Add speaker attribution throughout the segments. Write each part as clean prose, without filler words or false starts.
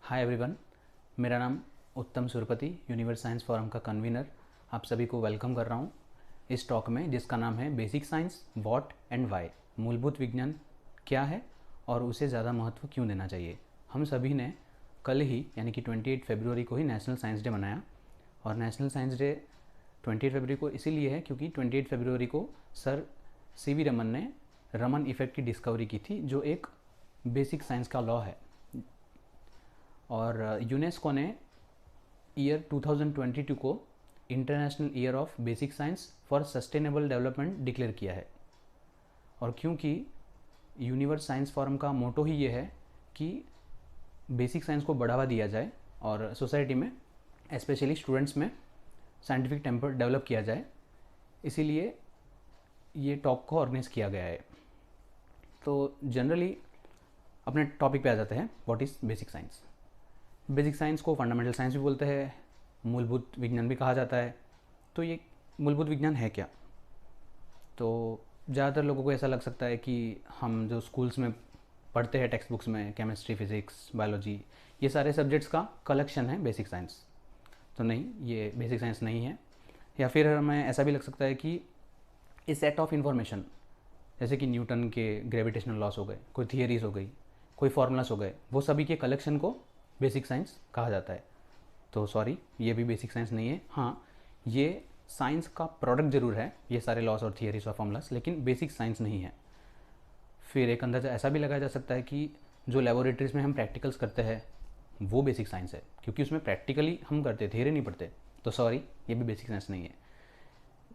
Speaker 1: Hi everyone, मेरा नाम उत्तम सुरपति, यूनिवर्स साइंस फोरम का कन्वीनर, आप सभी को वेलकम कर रहा हूँ इस टॉक में जिसका नाम है basic science what and why. मूलभूत विज्ञान क्या है और उसे ज़्यादा महत्व क्यों देना चाहिए। हम सभी ने कल ही यानी कि 28 फरवरी को ही नेशनल साइंस डे मनाया और नेशनल साइंस डे 28 फरवरी को इसीलिए है क्योंकि 28 फरवरी को सर सीवी रमन ने रमन इफ़ेक्ट की डिस्कवरी की थी, जो एक बेसिक साइंस का लॉ है। और यूनेस्को ने ईयर 2022 को international year of basic science for sustainable development declare किया है। और क्योंकि यूनिवर्स साइंस फोरम का मोटो ही ये है कि बेसिक साइंस को बढ़ावा दिया जाए और सोसाइटी में स्पेशली स्टूडेंट्स में साइंटिफिक टेम्पर डेवलप किया जाए, इसीलिए ये टॉक को ऑर्गेनाइज किया गया है। तो जनरली अपने टॉपिक पे आ जाते हैं, what is basic science. Basic science को फंडामेंटल साइंस भी बोलते हैं, मूलभूत विज्ञान भी कहा जाता है। तो ये मूलभूत विज्ञान है क्या? तो ज़्यादातर लोगों को ऐसा लग सकता है कि हम जो स्कूल्स में पढ़ते हैं टेक्स्ट बुक्स में केमिस्ट्री, फिज़िक्स, बायोलॉजी, ये सारे सब्जेक्ट्स का कलेक्शन है बेसिक साइंस। तो नहीं, ये बेसिक साइंस नहीं है। या फिर हमें ऐसा भी लग सकता है कि इस सेट ऑफ इन्फॉर्मेशन, जैसे कि न्यूटन के ग्रेविटेशनल लॉस हो गए, कोई थियरीज हो गई, कोई फार्मूलास हो गए, वो सभी के कलेक्शन को बेसिक साइंस कहा जाता है। तो सॉरी, ये भी बेसिक साइंस नहीं है। हाँ, ये साइंस का प्रोडक्ट ज़रूर है, ये सारे लॉस और थियरीज और फार्मूलास, लेकिन बेसिक साइंस नहीं है। फिर एक अंदाज़ा ऐसा भी लगाया जा सकता है कि जो लेबोरेटरीज में हम प्रैक्टिकल्स करते हैं वो बेसिक साइंस है, क्योंकि उसमें प्रैक्टिकली हम करते, थियरी नहीं पढ़ते। तो सॉरी, ये भी बेसिक साइंस नहीं है।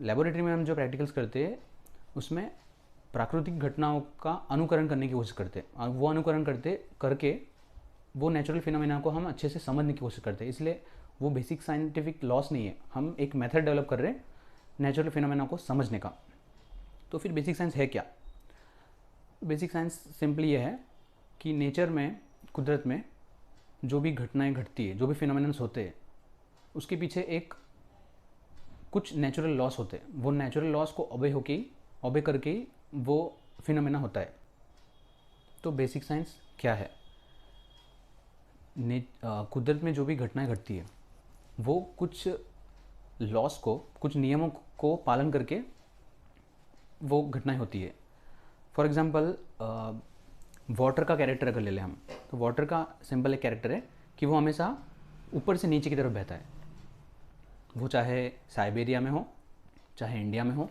Speaker 1: लेबोरेटरी में हम जो प्रैक्टिकल्स करते हैं उसमें प्राकृतिक घटनाओं का अनुकरण करने की कोशिश करते हैं और वो अनुकरण करके वो नेचुरल फिनोमेना को हम अच्छे से समझने की कोशिश करते हैं, इसलिए वो बेसिक साइंटिफिक लॉस नहीं है। हम एक मेथड डेवलप कर रहे हैं नेचुरल फिनोमेना को समझने का। तो फिर बेसिक साइंस है क्या? बेसिक साइंस सिंपली ये है कि नेचर में, कुदरत में जो भी घटनाएं घटती है, जो भी फिनोमेनन्स होते हैं, उसके पीछे एक कुछ नेचुरल लॉस होते हैं। वो नेचुरल लॉस को ओबे करके ही वो फिनोमेना होता है। तो बेसिक साइंस क्या है? कुदरत में जो भी घटनाएं घटती है वो कुछ लॉस को, कुछ नियमों को पालन करके वो घटनाएं होती है। फॉर एग्जांपल, वाटर का कैरेक्टर अगर ले लें हम, तो वाटर का सिंपल एक कैरेक्टर है कि वो हमेशा ऊपर से नीचे की तरफ बहता है। वो चाहे साइबेरिया में हो, चाहे इंडिया में हो,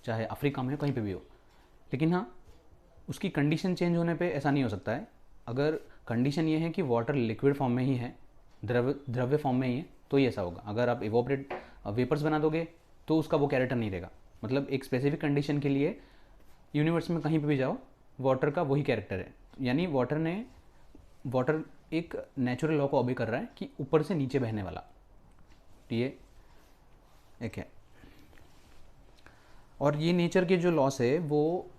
Speaker 1: चाहे अफ्रीका में हो, कहीं पे भी हो। लेकिन हाँ, उसकी कंडीशन चेंज होने पे ऐसा नहीं हो सकता है। अगर कंडीशन ये है कि वाटर लिक्विड फॉर्म में ही है, द्रव्य फॉर्म में ही है, तो ही ऐसा होगा। अगर आप इवोपरेट वेपर्स बना दोगे तो उसका वो कैरेक्टर नहीं रहेगा। मतलब एक स्पेसिफिक कंडीशन के लिए यूनिवर्स में कहीं पे भी जाओ, वाटर का वही कैरेक्टर है। यानी वाटर एक नेचुरल लॉ को ओबे कर रहा है कि ऊपर से नीचे बहने वाला। ये एक है। और ये नेचर के जो लॉस है वो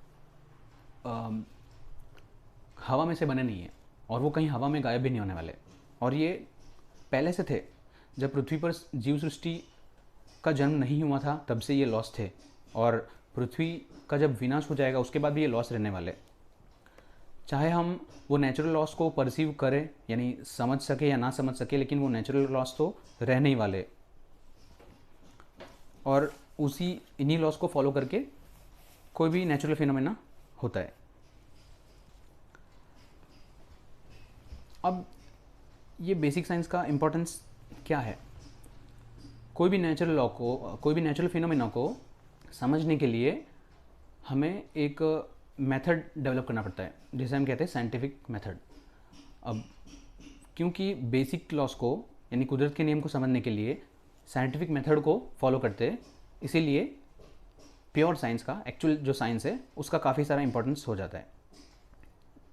Speaker 1: हवा में से बने नहीं है और वो कहीं हवा में गायब भी नहीं होने वाले। और ये पहले से थे, जब पृथ्वी पर जीव सृष्टि का जन्म नहीं हुआ था तब से ये लॉस थे, और पृथ्वी का जब विनाश हो जाएगा उसके बाद भी ये लॉस रहने वाले। चाहे हम वो नेचुरल लॉस को परसीव करें, यानी समझ सके या ना समझ सके, लेकिन वो नेचुरल लॉस तो रहने ही वाले। और इन्हीं लॉस को फॉलो करके कोई भी नेचुरल फिनोमेना होता है। अब ये बेसिक साइंस का इम्पोर्टेंस क्या है? कोई भी नेचुरल फिनोमेना को समझने के लिए हमें एक मेथड डेवलप करना पड़ता है, जिसे हम कहते हैं साइंटिफिक मेथड। अब क्योंकि बेसिक लॉस को, यानी कुदरत के नियम को समझने के लिए साइंटिफिक मेथड को फॉलो करते हैं, इसीलिए प्योर साइंस का, एक्चुअल जो साइंस है उसका काफ़ी सारा इंपॉर्टेंस हो जाता है।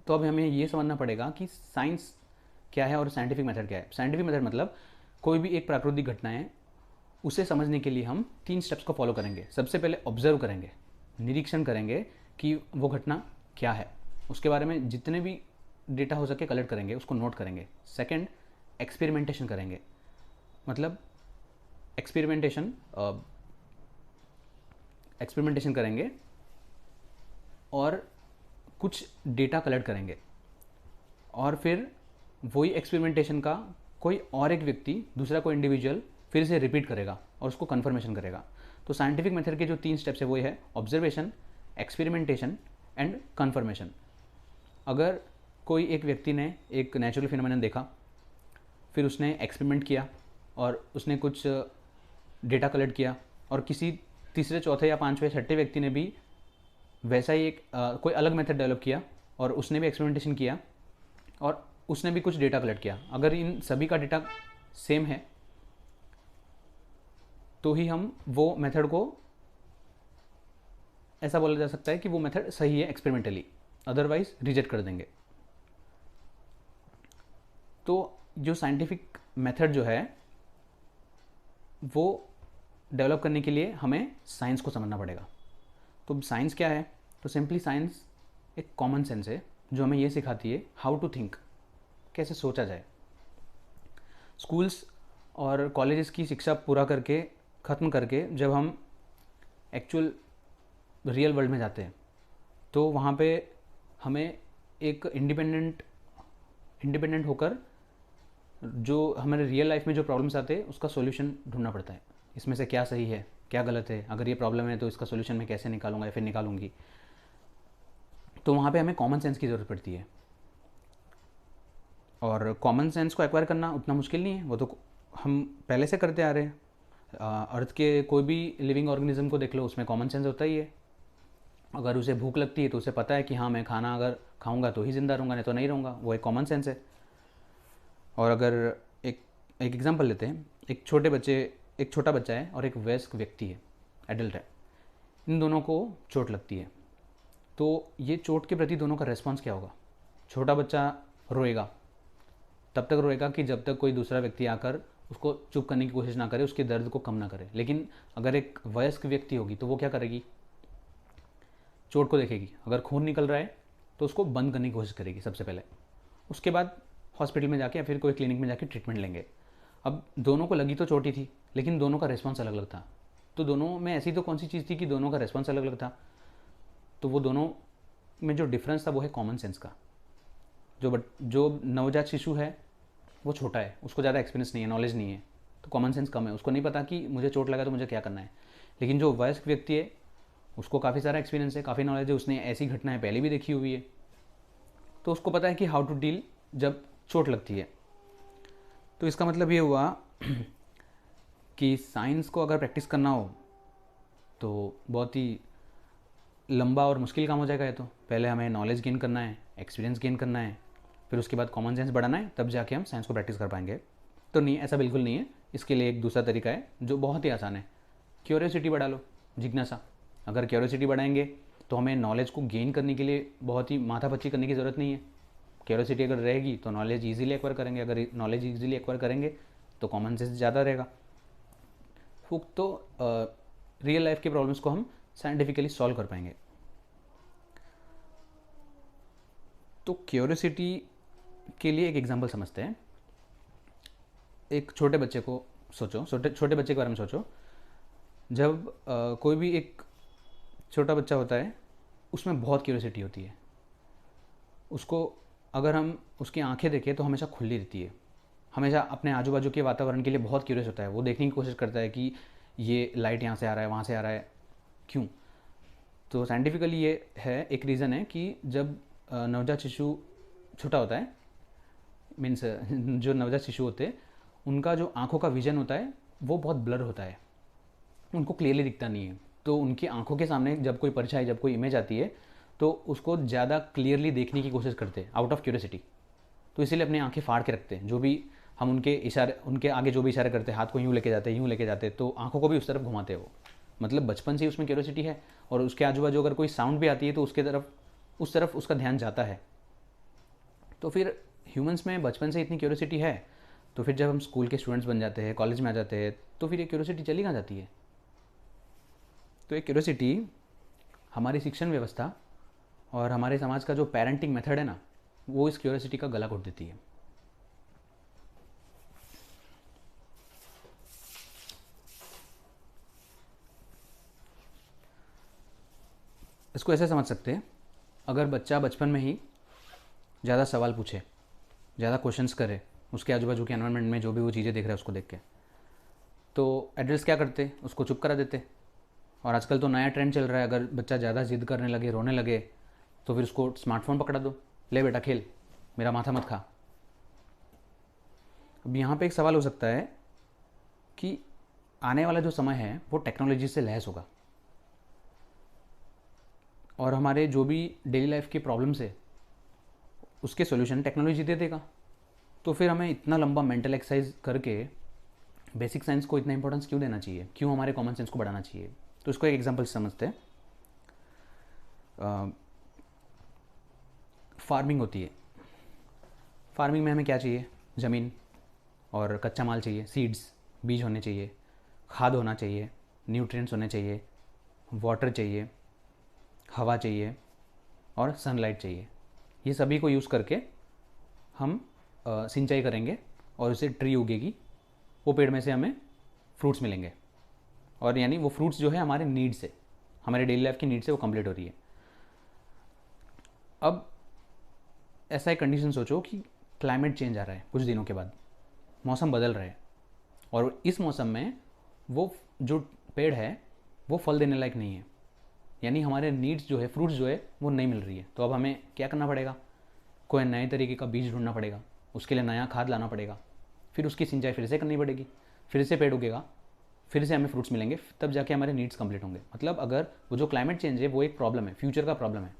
Speaker 1: तो अब हमें ये समझना पड़ेगा कि साइंस क्या है और साइंटिफिक मेथड क्या है। साइंटिफिक मेथड मतलब कोई भी एक प्राकृतिक घटना है, उसे समझने के लिए हम 3 स्टेप्स को फॉलो करेंगे। सबसे पहले ऑब्जर्व करेंगे, निरीक्षण करेंगे कि वो घटना क्या है, उसके बारे में जितने भी डेटा हो सके कलेक्ट करेंगे, उसको नोट करेंगे। सेकंड, एक्सपेरिमेंटेशन करेंगे। मतलब एक्सपेरिमेंटेशन करेंगे और कुछ डेटा कलेक्ट करेंगे, और फिर वही एक्सपेरिमेंटेशन का कोई और एक व्यक्ति, दूसरा कोई इंडिविजुअल फिर से रिपीट करेगा और उसको कन्फर्मेशन करेगा। तो साइंटिफिक मेथड के जो 3 स्टेप्स है वो है ऑब्जर्वेशन, एक्सपेरिमेंटेशन एंड कन्फर्मेशन। अगर कोई एक व्यक्ति ने एक नेचुरल फिनोमेनन देखा, फिर उसने एक्सपेरिमेंट किया और उसने कुछ डेटा कलेक्ट किया, और किसी तीसरे, चौथे या पांचवें, छठे व्यक्ति ने भी वैसा ही एक कोई अलग मेथड डेवलप किया और उसने भी एक्सपेरिमेंटेशन किया और उसने भी कुछ डेटा कलेक्ट किया, अगर इन सभी का डेटा सेम है तो ही हम वो मेथड को, ऐसा बोला जा सकता है कि वो मेथड सही है एक्सपेरिमेंटली, अदरवाइज रिजेक्ट कर देंगे। तो जो साइंटिफिक मेथड जो है वो डेवलप करने के लिए हमें साइंस को समझना पड़ेगा। तो साइंस क्या है? तो सिंपली साइंस एक कॉमन सेंस है जो हमें ये सिखाती है हाउ टू थिंक, कैसे सोचा जाए। स्कूल्स और कॉलेजेस की शिक्षा पूरा करके, ख़त्म करके, जब हम एक्चुअल रियल वर्ल्ड में जाते हैं तो वहाँ पे हमें एक इंडिपेंडेंट होकर जो हमारे रियल लाइफ में जो प्रॉब्लम्स आते हैं उसका सॉल्यूशन ढूंढना पड़ता है। इसमें से क्या सही है, क्या गलत है, अगर ये प्रॉब्लम है तो इसका सॉल्यूशन मैं कैसे निकालूंगा या फिर निकालूंगी। तो वहाँ पे हमें कॉमन सेंस की ज़रूरत पड़ती है, और कॉमन सेंस को एक्वायर करना उतना मुश्किल नहीं है, वो तो हम पहले से करते आ रहे हैं। अर्थ के कोई भी लिविंग ऑर्गेनिज्म को देख लो, उसमें कॉमन सेंस होता ही है। अगर उसे भूख लगती है तो उसे पता है कि हाँ, मैं खाना अगर खाऊंगा तो ही ज़िंदा रहूँगा, नहीं तो नहीं रहूँगा, वो एक कॉमन सेंस है। और अगर एक एग्जांपल लेते हैं, एक छोटा बच्चा है और एक वयस्क व्यक्ति है, एडल्ट है, इन दोनों को चोट लगती है, तो ये चोट के प्रति दोनों का रेस्पॉन्स क्या होगा? छोटा बच्चा रोएगा, तब तक रोएगा कि जब तक कोई दूसरा व्यक्ति आकर उसको चुप करने की कोशिश ना करे, उसके दर्द को कम ना करे। लेकिन अगर एक वयस्क व्यक्ति होगी तो वो क्या करेगी? चोट को देखेगी, अगर खून निकल रहा है तो उसको बंद करने की कोशिश करेगी सबसे पहले, उसके बाद हॉस्पिटल में जाके या फिर कोई क्लिनिक में जाके ट्रीटमेंट लेंगे। अब दोनों को लगी तो चोट ही थी, लेकिन दोनों का रेस्पॉन्स अलग अलग था। तो दोनों में ऐसी तो कौन सी चीज़ थी कि दोनों का रेस्पॉन्स अलग अलग था? तो वो दोनों में जो डिफरेंस था वो है कॉमन सेंस का। जो नवजात शिशु है वो छोटा है, उसको ज़्यादा एक्सपीरियंस नहीं है, नॉलेज नहीं है, तो कॉमन सेंस कम है, उसको नहीं पता कि मुझे चोट लगा तो मुझे क्या करना है। लेकिन जो वयस्क व्यक्ति है उसको काफ़ी सारा एक्सपीरियंस है, काफ़ी नॉलेज है, उसने ऐसी घटनाएं पहले भी देखी हुई है, तो उसको पता है कि हाउ टू डील जब चोट लगती है। तो इसका मतलब ये हुआ कि साइंस को अगर प्रैक्टिस करना हो तो बहुत ही लंबा और मुश्किल काम हो जाएगा। ये तो पहले हमें नॉलेज गेन करना है, एक्सपीरियंस गेन करना है, फिर उसके बाद कॉमन सेंस बढ़ाना है, तब जाके हम साइंस को प्रैक्टिस कर पाएंगे। तो नहीं, ऐसा बिल्कुल नहीं है। इसके लिए एक दूसरा तरीका है जो बहुत ही आसान है, क्यूरियोसिटी बढ़ा लो, जिज्ञासा। अगर क्यूरियोसिटी बढ़ाएंगे तो हमें नॉलेज को गेन करने के लिए बहुत ही माथापच्ची करने की ज़रूरत नहीं है। क्यूरियोसिटी अगर रहेगी तो नॉलेज ईजिली एक्वायर करेंगे, अगर नॉलेज ईजिली एक्वायर करेंगे तो कॉमन सेंस ज़्यादा रहेगा। तो रियल लाइफ के प्रॉब्लम्स को हम साइंटिफिकली सॉल्व कर पाएंगे। तो क्यूरियोसिटी के लिए एक एग्जांपल समझते हैं। एक छोटे बच्चे को सोचो, छोटे बच्चे के बारे में सोचो। जब कोई भी एक छोटा बच्चा होता है, उसमें बहुत क्यूरियोसिटी होती है। उसको अगर हम उसकी आंखें देखें तो हमेशा खुली रहती है, हमेशा अपने आजू बाजू के वातावरण के लिए बहुत क्यूरियस होता है। वो देखने की कोशिश करता है कि ये लाइट यहाँ से आ रहा है, वहाँ से आ रहा है, क्यों। तो साइंटिफिकली ये है, एक रीज़न है कि जब नवजात शिशु छोटा होता है, मीन्स जो नवजात शिशु होते हैं उनका जो आंखों का विजन होता है वो बहुत ब्लर होता है, उनको क्लियरली दिखता नहीं है। तो उनकी आंखों के सामने जब कोई परछाई, जब कोई इमेज आती है तो उसको ज़्यादा क्लियरली देखने की कोशिश करते हैं आउट ऑफ क्यूरियोसिटी। तो इसीलिए अपनी आंखें फाड़ के रखते हैं। जो भी हम उनके इशारे, उनके आगे जो भी इशारे करते हैं, हाथ को यूँ लेके जाते हैं, यूँ लेके जाते हैं, तो आंखों को भी उस तरफ घुमाते हैं वो। मतलब बचपन से ही उसमें क्यूरियोसिटी है, और उसके आजू बाजू अगर कोई साउंड भी आती है तो उस तरफ उसका ध्यान जाता है। तो फिर ह्यूमंस में बचपन से इतनी क्यूरियोसिटी है, तो फिर जब हम स्कूल के स्टूडेंट्स बन जाते हैं, कॉलेज में आ जाते हैं, तो फिर ये क्यूरियोसिटी चली कहाँ जाती है? तो ये क्यूरियोसिटी हमारी शिक्षण व्यवस्था और हमारे समाज का जो पेरेंटिंग मेथड है ना, वो इस क्यूरियोसिटी का गला घोट देती है। इसको ऐसे समझ सकते हैं, अगर बच्चा बचपन में ही ज़्यादा सवाल पूछे ज़्यादा क्वेश्चंस करे उसके आजू बाजू के एनवायरनमेंट में जो भी वो चीज़ें देख रहा है उसको देख के, तो एडल्ट्स क्या करते, उसको चुप करा देते। और आजकल तो नया ट्रेंड चल रहा है, अगर बच्चा ज़्यादा जिद करने लगे, रोने लगे, तो फिर उसको स्मार्टफोन पकड़ा दो, ले बेटा खेल, मेरा माथा मत खा। अब यहाँ पे एक सवाल हो सकता है कि आने वाला जो समय है वो टेक्नोलॉजी से लैस होगा और हमारे जो भी डेली लाइफ की प्रॉब्लम्स है उसके सॉल्यूशन टेक्नोलॉजी दे देगा। तो फिर हमें इतना लंबा मेंटल एक्सरसाइज करके बेसिक साइंस को इतना इंपॉर्टेंस क्यों देना चाहिए, क्यों हमारे कॉमन सेंस को बढ़ाना चाहिए। तो इसको एक एग्जांपल समझते हैं। फार्मिंग होती है, फार्मिंग में हमें क्या चाहिए, ज़मीन और कच्चा माल चाहिए, सीड्स, बीज होने चाहिए, खाद होना चाहिए, न्यूट्रिएंट्स होने चाहिए, वाटर चाहिए, हवा चाहिए और सनलाइट चाहिए। ये सभी को यूज़ करके हम सिंचाई करेंगे और उससे ट्री उगेगी, वो पेड़ में से हमें फ्रूट्स मिलेंगे। और यानी वो फ्रूट्स जो है हमारे नीड से, हमारे डेली लाइफ की नीड से वो कंप्लीट हो रही है। अब ऐसा एक कंडीशन सोचो कि क्लाइमेट चेंज आ रहा है, कुछ दिनों के बाद मौसम बदल रहा है और इस मौसम में वो जो पेड़ है वो फल देने लायक नहीं है, यानी हमारे नीड्स जो है, फ्रूट्स जो है वो नहीं मिल रही है। तो अब हमें क्या करना पड़ेगा, कोई नए तरीके का बीज ढूंढना पड़ेगा, उसके लिए नया खाद लाना पड़ेगा, फिर उसकी सिंचाई फिर से करनी पड़ेगी, फिर से पेड़ उगेगा, फिर से हमें फ्रूट्स मिलेंगे, तब जाके हमारे नीड्स कंप्लीट होंगे। मतलब अगर वो जो क्लाइमेट चेंज है वो एक प्रॉब्लम है, फ्यूचर का प्रॉब्लम है।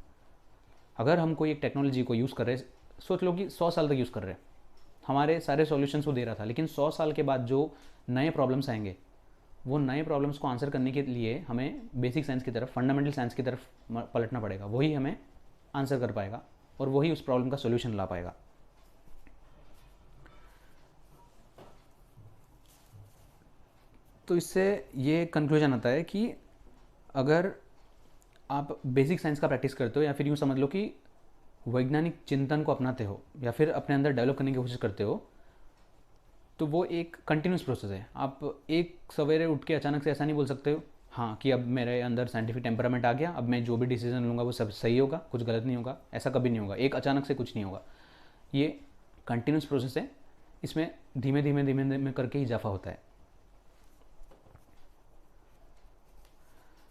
Speaker 1: अगर हम कोई एक टेक्नोलॉजी को यूज़ कर रहे हैं, सोच लो कि 100 साल तक यूज़ कर रहे हैं, हमारे सारे सॉल्यूशंस वो दे रहा था, लेकिन 100 साल के बाद जो नए प्रॉब्लम्स आएंगे, वो नए प्रॉब्लम्स को आंसर करने के लिए हमें बेसिक साइंस की तरफ, फंडामेंटल साइंस की तरफ पलटना पड़ेगा। वही हमें आंसर कर पाएगा और वही उस प्रॉब्लम का सोल्यूशन ला पाएगा। तो इससे ये कंक्लूजन आता है कि अगर आप बेसिक साइंस का प्रैक्टिस करते हो या फिर यूँ समझ लो कि वैज्ञानिक चिंतन को अपनाते हो या फिर अपने अंदर डेवलप करने की कोशिश करते हो, तो वो एक कंटिन्यूस प्रोसेस है। आप एक सवेरे उठ के अचानक से ऐसा नहीं बोल सकते हो हाँ कि अब मेरे अंदर साइंटिफिक टेम्परामेंट आ गया, अब मैं जो भी डिसीजन लूँगा वो सब सही होगा, कुछ गलत नहीं होगा। ऐसा कभी नहीं होगा, एक अचानक से कुछ नहीं होगा। ये कंटिन्यूस प्रोसेस है, इसमें धीमे धीमे धीमे धीमे करके इजाफा होता है।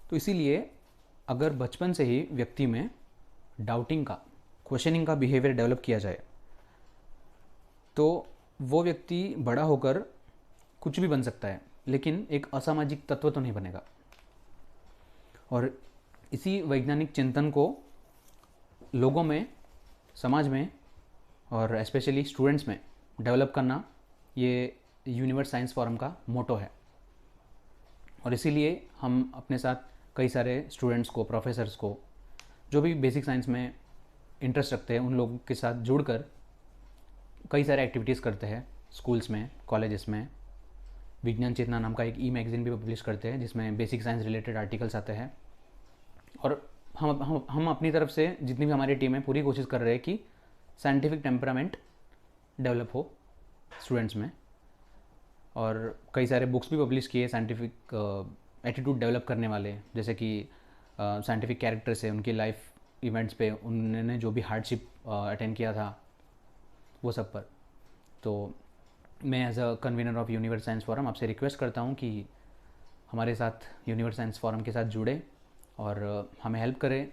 Speaker 1: तो इसीलिए अगर बचपन से ही व्यक्ति में डाउटिंग का, क्वेश्चनिंग का बिहेवियर डेवलप किया जाए तो वो व्यक्ति बड़ा होकर कुछ भी बन सकता है, लेकिन एक असामाजिक तत्व तो नहीं बनेगा। और इसी वैज्ञानिक चिंतन को लोगों में, समाज में और स्पेशली स्टूडेंट्स में डेवलप करना, ये यूनिवर्स साइंस फोरम का मोटो है। और इसीलिए हम अपने साथ कई सारे स्टूडेंट्स को, प्रोफेसर्स को, जो भी बेसिक साइंस में इंटरेस्ट रखते हैं, उन लोगों के साथ जुड़कर कई सारे एक्टिविटीज़ करते हैं। स्कूल्स में, कॉलेजेस में विज्ञान चेतना नाम का एक मैगज़ीन भी पब्लिश करते हैं जिसमें बेसिक साइंस रिलेटेड आर्टिकल्स आते हैं। और हम अपनी तरफ से जितनी भी हमारी टीम है पूरी कोशिश कर रहे हैं कि साइंटिफिक टेम्परामेंट डेवलप हो स्टूडेंट्स में। और कई सारे बुक्स भी पब्लिश किए साइंटिफिक एटीट्यूड डेवलप करने वाले, जैसे कि साइंटिफिक कैरेक्टर्स है, उनकी लाइफ इवेंट्स पे उन्होंने जो भी हार्डशिप अटेंड किया था वो सब पर। तो मैं as a convener of universe science forum आपसे रिक्वेस्ट करता हूँ कि हमारे साथ यूनिवर्स साइंस फोरम के साथ जुड़े और हमें हेल्प करें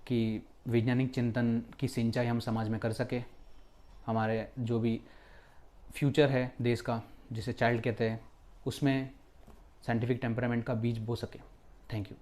Speaker 1: कि वैज्ञानिक चिंतन की सिंचाई हम समाज में कर सके। हमारे जो भी फ्यूचर है देश का, जिसे चाइल्ड कहते हैं, उसमें साइंटिफिक टेम्परामेंट का बीज बो सके। Thank you.